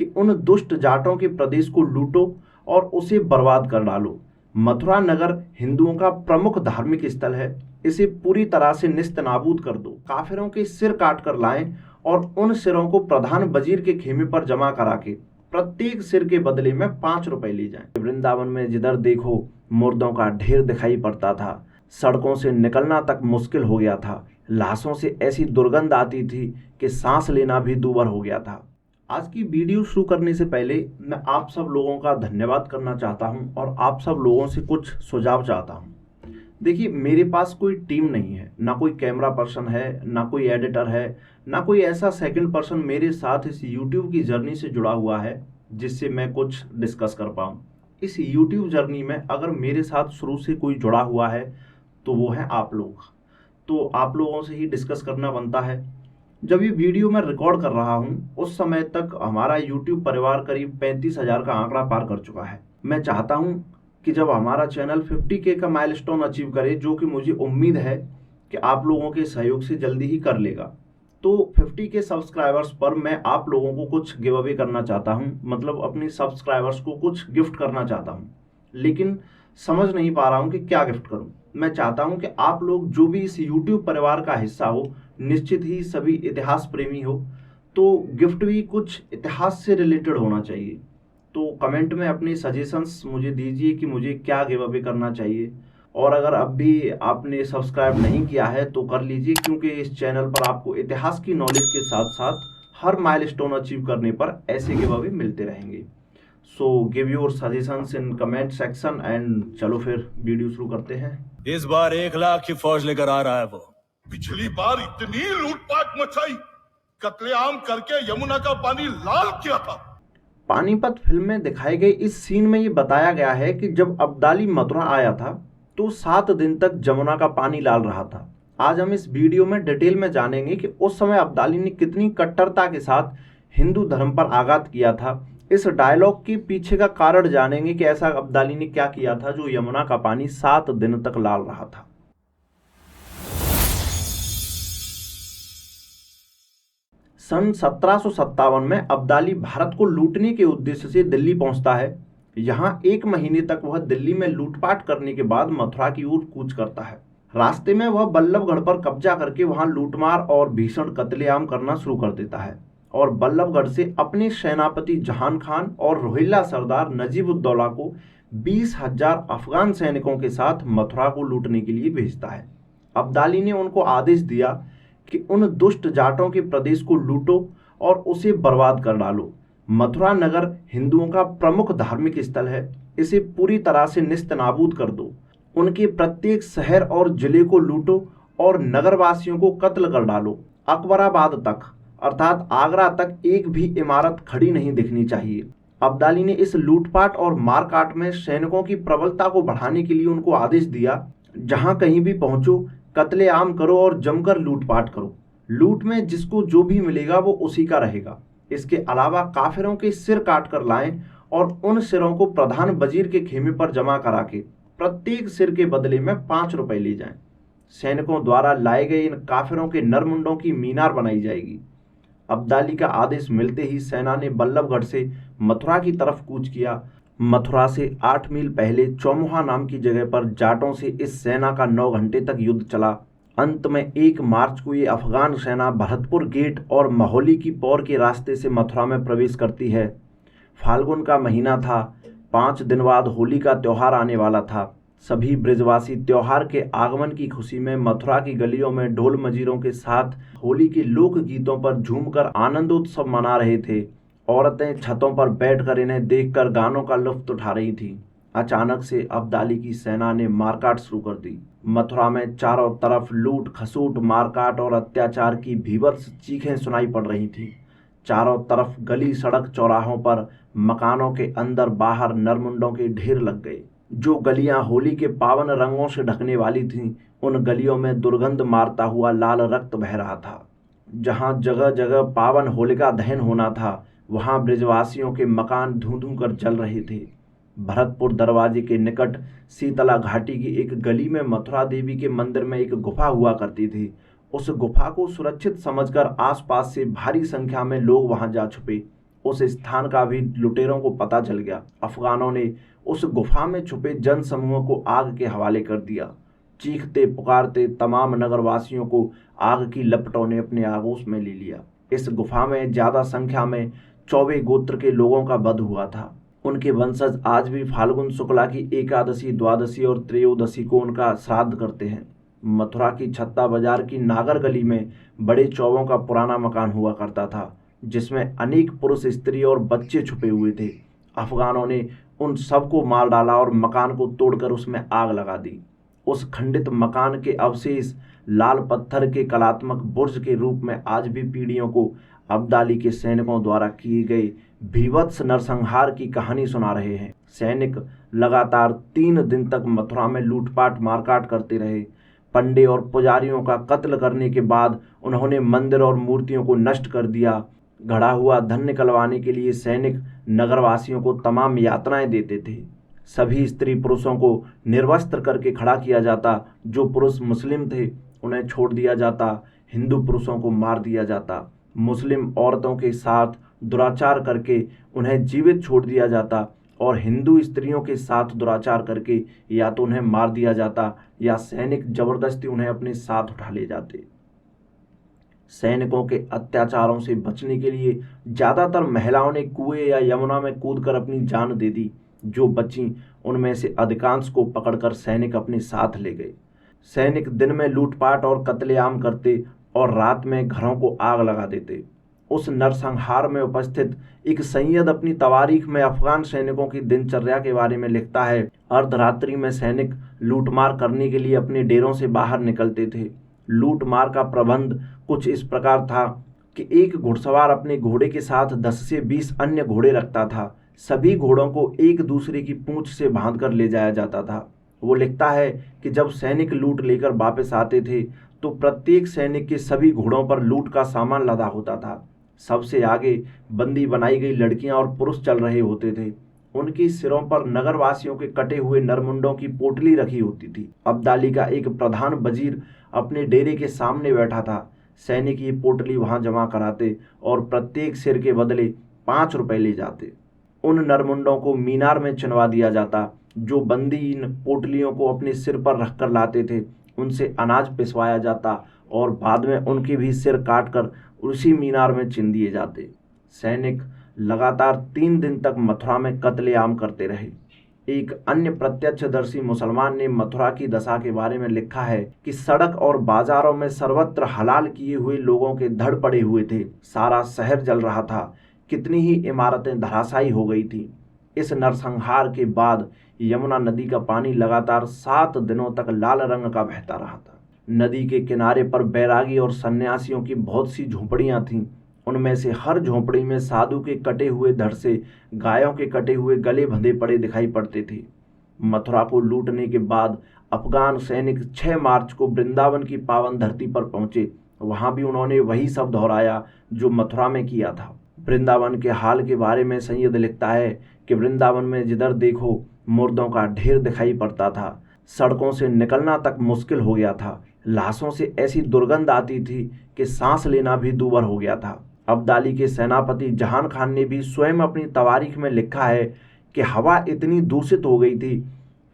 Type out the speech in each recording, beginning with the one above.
कि उन दुष्ट जाटों के प्रदेश को लूटो और उसे बर्बाद कर डालो। मथुरा नगर हिंदुओं का प्रमुख धार्मिक स्थल है, इसे पूरी तरह से निस्तनाबूद कर दो। काफिरों के सिर काट कर लाएं और उन सिरों को प्रधान वजीर के खेमे पर जमा करा के प्रत्येक सिर के बदले में 5 रुपए ले जाएं। वृंदावन में जिधर देखो मुर्दों का ढेर दिखाई पड़ता था, सड़कों से निकलना तक मुश्किल हो गया था। लाशों से ऐसी दुर्गंध आती थी कि सांस लेना भी दूभर हो गया था। आज की वीडियो शुरू करने से पहले मैं आप सब लोगों का धन्यवाद करना चाहता हूं और आप सब लोगों से कुछ सुझाव चाहता हूं। देखिए, मेरे पास कोई टीम नहीं है, ना कोई कैमरा पर्सन है, ना कोई एडिटर है, ना कोई ऐसा सेकंड पर्सन मेरे साथ इस यूट्यूब की जर्नी से जुड़ा हुआ है जिससे मैं कुछ डिस्कस कर पाऊँ। इस यूट्यूब जर्नी में अगर मेरे साथ शुरू से कोई जुड़ा हुआ है तो वो है आप लोग। तो आप लोगों से ही डिस्कस करना बनता है। जब ये वीडियो मैं रिकॉर्ड कर रहा हूँ उस समय तक हमारा YouTube परिवार करीब 35,000 का आंकड़ा पार कर चुका है। मैं चाहता हूँ कि जब हमारा चैनल 50K का माइलस्टोन अचीव करे, जो कि मुझे उम्मीद है कि आप लोगों के सहयोग से जल्दी ही कर लेगा, तो 50K सब्सक्राइबर्स पर मैं आप लोगों को कुछ गिव अवे करना चाहता हूँ, मतलब अपने सब्सक्राइबर्स को कुछ गिफ्ट करना चाहता हूँ। लेकिन समझ नहीं पा रहा हूँ कि क्या गिफ्ट करूँ। मैं चाहता हूँ कि आप लोग जो भी इस YouTube परिवार का हिस्सा हो, निश्चित ही सभी इतिहास प्रेमी हो, तो गिफ्ट भी कुछ इतिहास से रिलेटेड होना चाहिए। तो कमेंट में अपने सजेशंस मुझे दीजिए कि मुझे क्या गिव अवे करना चाहिए। और अगर अब भी आपने सब्सक्राइब नहीं किया है तो कर लीजिए, क्योंकि इस चैनल पर आपको इतिहास की नॉलेज के साथ साथ हर माइलस्टोन अचीव करने पर ऐसे गिव अवे मिलते रहेंगे। So give your suggestions in comment section and चलो फिर वीडियो शुरू करते हैं। इस बार 1,00,000 की फौज लेकर आ रहा है वो। पिछली बार इतनी लूटपाट मचाई, कत्लेआम करके यमुना का पानी लाल किया था। पानीपत फिल्म में दिखाए गए इस सीन में ये बताया गया है कि जब अब्दाली मथुरा आया था तो 7 दिन तक जमुना का पानी लाल रहा था। आज हम इस वीडियो में डिटेल में जानेंगे कि उस समय अब्दाली ने कितनी कट्टरता के साथ हिंदू धर्म पर आघात किया था। इस डायलॉग के पीछे का कारण जानेंगे कि ऐसा अब्दाली ने क्या किया था जो यमुना का पानी 7 दिन तक लाल रहा था। सन 1757 में अब्दाली भारत को लूटने के उद्देश्य से दिल्ली पहुंचता है। यहां 1 महीने तक वह दिल्ली में लूटपाट करने के बाद मथुरा की ओर कूच करता है। रास्ते में वह बल्लभगढ़ पर कब्जा करके वहां लूटमार और भीषण कत्लेआम करना शुरू कर देता है और बल्लभगढ़ से अपने सेनापति जहान खान और रोहिल्ला सरदार नजीबुद्दौला को 20,000 अफगान सैनिकों के साथ मथुरा को लूटने के लिए भेजता है। अब्दाली ने उनको आदेश दिया कि उन दुष्ट जाटों के प्रदेश को लूटो और उसे बर्बाद कर डालो। मथुरा नगर हिंदुओं का प्रमुख धार्मिक स्थल है, इसे पूरी तरह से निस्तनाबूद कर दो। उनके प्रत्येक शहर और जिले को लूटो और नगरवासियों को कत्ल कर डालो। अकबराबाद तक अर्थात आगरा तक एक भी इमारत खड़ी नहीं दिखनी चाहिए। अब्दाली ने इस लूटपाट और मारकाट में सैनिकों की प्रबलता को बढ़ाने के लिए उनको आदेश दिया, जहां कहीं भी पहुंचो कत्लेआम करो और जमकर लूटपाट करो। लूट में जिसको जो भी मिलेगा वो उसी का रहेगा। इसके अलावा काफिरों के सिर काट कर लाएं और उन सिरों को प्रधान वजीर के खेमे पर जमा करा के प्रत्येक सिर के बदले में 5 रुपए ले जाएं। सैनिकों द्वारा लाए गए इन काफिरों के नरमुंडों की मीनार बनाई जाएगी। अब्दाली का आदेश मिलते ही सेना ने बल्लभगढ़ से मथुरा की तरफ कूच किया। मथुरा से 8 मील पहले चौमुहा नाम की जगह पर जाटों से इस सेना का 9 घंटे तक युद्ध चला। अंत में 1 मार्च को ये अफगान सेना भरतपुर गेट और महोली की पौर के रास्ते से मथुरा में प्रवेश करती है। फाल्गुन का महीना था, 5 दिन बाद होली का त्यौहार आने वाला था। सभी ब्रजवासी त्योहार के आगमन की खुशी में मथुरा की गलियों में ढोल मजीरों के साथ होली के लोक गीतों पर झूमकर आनंदोत्सव मना रहे थे। औरतें छतों पर बैठकर इन्हें देखकर गानों का लुत्फ उठा रही थीं। अचानक से अब्दाली की सेना ने मारकाट शुरू कर दी। मथुरा में चारों तरफ लूट खसूट, मारकाट और अत्याचार की भीभत्स चीखें सुनाई पड़ रही थीं। चारों तरफ गली सड़क चौराहों पर मकानों के अंदर बाहर नरमुंडों के ढेर लग गए। जो गलियां होली के पावन रंगों से ढकने वाली थीं, उन गलियों में दुर्गंध मारता हुआ लाल रक्त बह रहा था। जहां जगह जगह पावन होलिका दहन होना था, वहां ब्रजवासियों के मकान धूं धूं कर जल रहे थे। भरतपुर दरवाजे के निकट शीतला घाटी की एक गली में मथुरा देवी के मंदिर में एक गुफा हुआ करती थी। उस गुफा को सुरक्षित समझकर आसपास से भारी संख्या में लोग वहां जा छुपे। उस स्थान का भी लुटेरों को पता चल गया। अफगानों ने उस गुफा में छुपे जन समूह को आग के हवाले कर दिया। चीखते पुकारते तमाम नगरवासियों को आग की लपटों ने अपने आगोश में ले लिया। इस गुफा में ज्यादा संख्या में 24 गोत्र के लोगों का वध हुआ था। उनके वंशज आज भी फाल्गुन शुक्ला की एकादशी, द्वादशी और त्रयोदशी को उनका श्राद्ध करते हैं। मथुरा की छत्ता बाजार की नागर गली में बड़े चौबों का पुराना मकान हुआ करता था, जिसमें अनेक पुरुष, स्त्री और बच्चे छुपे हुए थे। अफगानों ने उन सबको मार डाला और मकान को तोड़कर उसमें आग लगा दी। उस खंडित मकान के अवशेष लाल पत्थर के कलात्मक बुर्ज के रूप में आज भी पीढ़ियों को अब्दाली के सैनिकों द्वारा किए गए भीभत्स नरसंहार की कहानी सुना रहे हैं। सैनिक लगातार 3 दिन तक मथुरा में लूटपाट मारकाट करते रहे। पंडे और पुजारियों का कत्ल करने के बाद उन्होंने मंदिर और मूर्तियों को नष्ट कर दिया। घड़ा हुआ धन निकलवाने के लिए सैनिक नगरवासियों को तमाम यातनाएं देते थे। सभी स्त्री पुरुषों को निर्वस्त्र करके खड़ा किया जाता। जो पुरुष मुस्लिम थे उन्हें छोड़ दिया जाता। हिंदू पुरुषों को मार दिया जाता। मुस्लिम औरतों के साथ दुराचार करके उन्हें जीवित छोड़ दिया जाता और हिंदू स्त्रियों के साथ दुराचार करके या तो उन्हें मार दिया जाता या सैनिक जबरदस्ती उन्हें अपने साथ उठा ले जाते। सैनिकों के अत्याचारों से बचने के लिए ज्यादातर महिलाओं ने कुएं या यमुना में कूदकर अपनी जान दे दी। जो बची उनमें से अधिकांश को पकड़कर सैनिक अपने साथ ले गए। सैनिक दिन में लूटपाट और कत्लेआम करते और रात में घरों को आग लगा देते। उस नरसंहार में उपस्थित एक सैयद अपनी तवारीख में अफगान सैनिकों की दिनचर्या के बारे में लिखता है। अर्धरात्रि में सैनिक लूटमार करने के लिए अपने डेरों से बाहर निकलते थे। लूटमार का प्रबंध कुछ इस प्रकार था कि एक घुड़सवार अपने घोड़े के साथ 10 से 20 अन्य घोड़े रखता था। सभी घोड़ों को एक दूसरे की पूंछ से बांधकर ले जाया जाता था। वो लिखता है कि जब सैनिक लूट लेकर वापस आते थे तो प्रत्येक सैनिक के सभी घोड़ों पर लूट का सामान लदा होता था। सबसे आगे बंदी बनाई गई लड़कियां और पुरुष चल रहे होते थे। उनके सिरों पर नगरवासियों के कटे हुए नरमुंडों की पोटली रखी होती थी। अब्दाली का एक प्रधान वजीर अपने डेरे के सामने बैठा था। सैनिक ये पोटली वहां जमा कराते और प्रत्येक सिर के बदले 5 रुपए ले जाते। उन नरमुंडों को मीनार में चिनवा दिया जाता। जो बंदी इन पोटलियों को अपने सिर पर रखकर लाते थे उनसे अनाज पिसवाया जाता और बाद में उनके भी सिर काटकर उसी मीनार में चिन दिए जाते। सैनिक लगातार 3 दिन तक मथुरा में कत्लेआम करते रहे। एक अन्य प्रत्यक्षदर्शी मुसलमान ने मथुरा की दशा के बारे में लिखा है कि सड़क और बाजारों में सर्वत्र हलाल किए हुए लोगों के धड़ पड़े हुए थे। सारा शहर जल रहा था। कितनी ही इमारतें धराशायी हो गई थी। इस नरसंहार के बाद यमुना नदी का पानी लगातार 7 दिनों तक लाल रंग का बहता रहा था। नदी के किनारे पर बैरागी और सन्यासियों की बहुत सी झोपड़ियां थीं। उनमें से हर झोपड़ी में साधु के कटे हुए धड़ से गायों के कटे हुए गले बंधे पड़े दिखाई पड़ते थे। मथुरा को लूटने के बाद अफगान सैनिक 6 मार्च को वृंदावन की पावन धरती पर पहुंचे। वहां भी उन्होंने वही सब दोहराया जो मथुरा में किया था। वृंदावन के हाल के बारे में सैयद लिखता है कि वृंदावन में जिधर देखो मुर्दों का ढेर दिखाई पड़ता था। सड़कों से निकलना तक मुश्किल हो गया था। लाशों से ऐसी दुर्गंध आती थी कि सांस लेना भी दूभर हो गया था। अब्दाली के सेनापति जहान खान ने भी स्वयं अपनी तवारीख में लिखा है कि हवा इतनी दूषित हो गई थी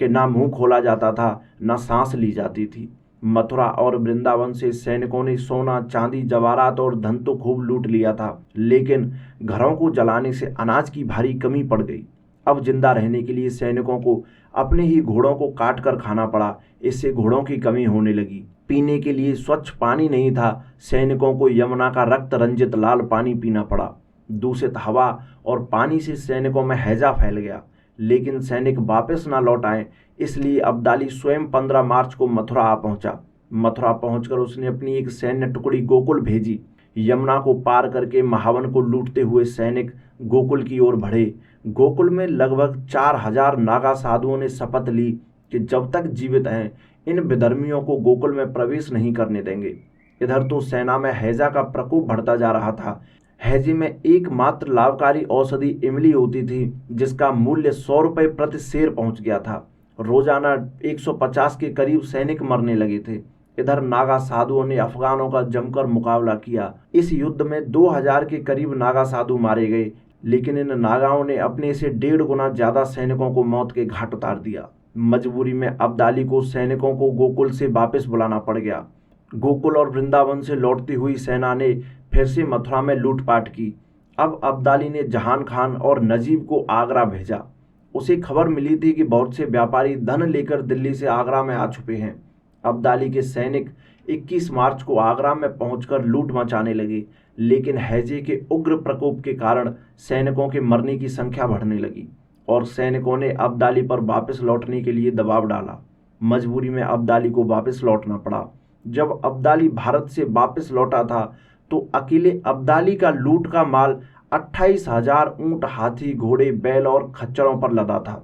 कि ना मुंह खोला जाता था, ना सांस ली जाती थी। मथुरा और वृंदावन से सैनिकों ने सोना, चांदी, जवाहरात और धन तो खूब लूट लिया था, लेकिन घरों को जलाने से अनाज की भारी कमी पड़ गई। अब जिंदा रहने के लिए सैनिकों को अपने ही घोड़ों को काट कर खाना पड़ा। इससे घोड़ों की कमी होने लगी। पीने के लिए स्वच्छ पानी नहीं था। सैनिकों को यमुना का रक्त रंजित लाल पानी पीना पड़ा। दूषित हवा और पानी से सैनिकों में हैजा फैल गया। लेकिन सैनिक वापस ना लौट आए, इसलिए अब्दाली स्वयं 15 मार्च को मथुरा आ पहुंचा। मथुरा पहुंचकर उसने अपनी एक सैन्य टुकड़ी गोकुल भेजी। यमुना को पार करके महावन को लूटते हुए सैनिक गोकुल की ओर बढ़े। गोकुल में लगभग 4000 नागा साधुओं ने शपथ ली कि जब तक जीवित हैं इन विधर्मियों को गोकुल में प्रवेश नहीं करने देंगे। इधर तो सेना में हैजा का प्रकोप बढ़ता जा रहा था। हैजे में एकमात्र लाभकारी औषधि इमली होती थी, जिसका मूल्य 100 रुपये प्रति शेर पहुंच गया था। रोजाना 150 के करीब सैनिक मरने लगे थे। इधर नागा साधुओं ने अफगानों का जमकर मुकाबला किया। इस युद्ध में 2000 के करीब नागा साधु मारे गए, लेकिन इन नागाओं ने अपने से 1.5 गुना ज़्यादा सैनिकों को मौत के घाट उतार दिया। मजबूरी में अब्दाली को सैनिकों को गोकुल से वापस बुलाना पड़ गया। गोकुल और वृंदावन से लौटती हुई सेना ने फिर से मथुरा में लूटपाट की। अब अब्दाली ने जहान खान और नजीब को आगरा भेजा। उसे खबर मिली थी कि बहुत से व्यापारी धन लेकर दिल्ली से आगरा में आ छुपे हैं। अब्दाली के सैनिक 21 मार्च को आगरा में पहुंचकर लूट मचाने लगे, लेकिन हैजे के उग्र प्रकोप के कारण सैनिकों के मरने की संख्या बढ़ने लगी और सैनिकों ने अब्दाली पर वापस लौटने के लिए दबाव डाला। मजबूरी में अब्दाली को वापस लौटना पड़ा। जब अब्दाली भारत से वापस लौटा था तो अकेले अब्दाली का लूट का माल 28,000 ऊंट, हाथी, घोड़े, बैल और खच्चरों पर लदा था।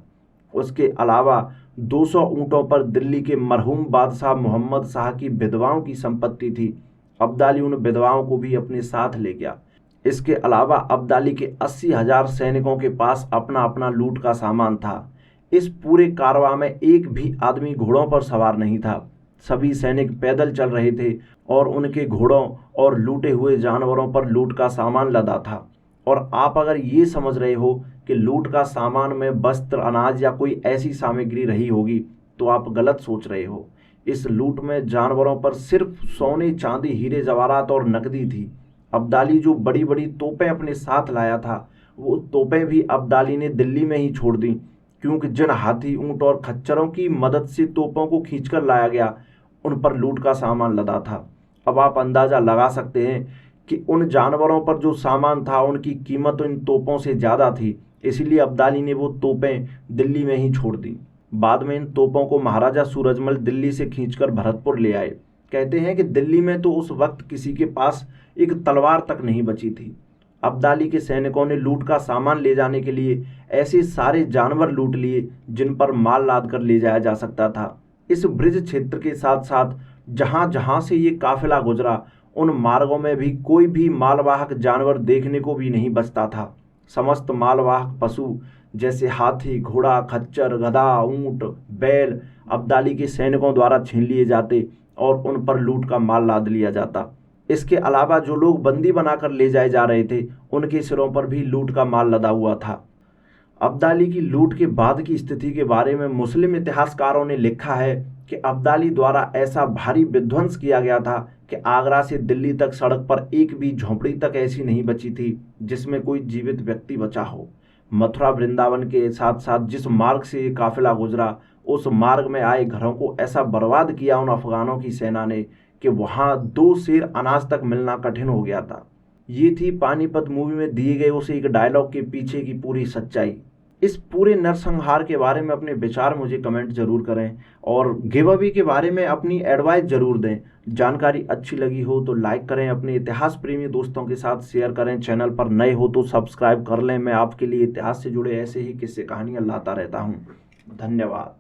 उसके अलावा 200 ऊंटों पर दिल्ली के मरहूम बादशाह मोहम्मद शाह की विधवाओं की संपत्ति थी। अब्दाली उन विधवाओं को भी अपने साथ ले गया। इसके अलावा अब्दाली के 80,000 सैनिकों के पास अपना अपना लूट का सामान था। इस पूरे कारवां में एक भी आदमी घोड़ों पर सवार नहीं था। सभी सैनिक पैदल चल रहे थे और उनके घोड़ों और लूटे हुए जानवरों पर लूट का सामान लदा था। और आप अगर ये समझ रहे हो कि लूट का सामान में वस्त्र, अनाज या कोई ऐसी सामग्री रही होगी तो आप गलत सोच रहे हो। इस लूट में जानवरों पर सिर्फ सोने, चांदी, हीरे जवाहरात और नकदी थी। अब्दाली जो बड़ी बड़ी तोपें अपने साथ लाया था वो तोपें भी अब्दाली ने दिल्ली में ही छोड़ दी, क्योंकि जिन हाथी, ऊंट और खच्चरों की मदद से तोपों को खींचकर लाया गया उन पर लूट का सामान लदा था। अब आप अंदाज़ा लगा सकते हैं कि उन जानवरों पर जो सामान था उनकी कीमत इन तोपों से ज़्यादा थी, इसलिए अब्दाली ने वो तोपें दिल्ली में ही छोड़ दी। बाद में इन तोपों को महाराजा सूरजमल दिल्ली से खींचकर भरतपुर ले आए। कहते हैं कि दिल्ली में तो उस वक्त किसी के पास एक तलवार तक नहीं बची थी। अब्दाली के सैनिकों ने लूट का सामान ले जाने के लिए ऐसे सारे जानवर लूट लिए जिन पर माल लाद कर ले जाया जा सकता था। इस ब्रिज क्षेत्र के साथ साथ जहां जहां से ये काफिला गुजरा उन मार्गों में भी कोई भी मालवाहक जानवर देखने को भी नहीं बचता था। समस्त मालवाहक पशु जैसे हाथी, घोड़ा, खच्चर, गधा, ऊंट, बैल अब्दाली के सैनिकों द्वारा छीन लिए जाते और उन पर लूट का माल लाद लिया जाता। इसके अलावा जो लोग बंदी बनाकर ले जाए जा रहे थे उनके सिरों पर भी लूट का माल लदा हुआ था। अब्दाली की लूट के बाद की स्थिति के बारे में मुस्लिम इतिहासकारों ने लिखा है कि अब्दाली द्वारा ऐसा भारी विध्वंस किया गया था कि आगरा से दिल्ली तक सड़क पर एक भी झोंपड़ी तक ऐसी नहीं बची थी जिसमें कोई जीवित व्यक्ति बचा हो। मथुरा वृंदावन के साथ साथ जिस मार्ग से ये काफिला गुजरा उस मार्ग में आए घरों को ऐसा बर्बाद किया उन अफगानों की सेना ने कि वहाँ 2 सेर अनाज तक मिलना कठिन हो गया था। ये थी पानीपत मूवी में दिए गए उस एक डायलॉग के पीछे की पूरी सच्चाई। इस पूरे नरसंहार के बारे में अपने विचार मुझे कमेंट जरूर करें और गिव अवे के बारे में अपनी एडवाइस जरूर दें। जानकारी अच्छी लगी हो तो लाइक करें, अपने इतिहास प्रेमी दोस्तों के साथ शेयर करें, चैनल पर नए हो तो सब्सक्राइब कर लें। मैं आपके लिए इतिहास से जुड़े ऐसे ही किस्से कहानियाँ लाता रहता हूँ। धन्यवाद।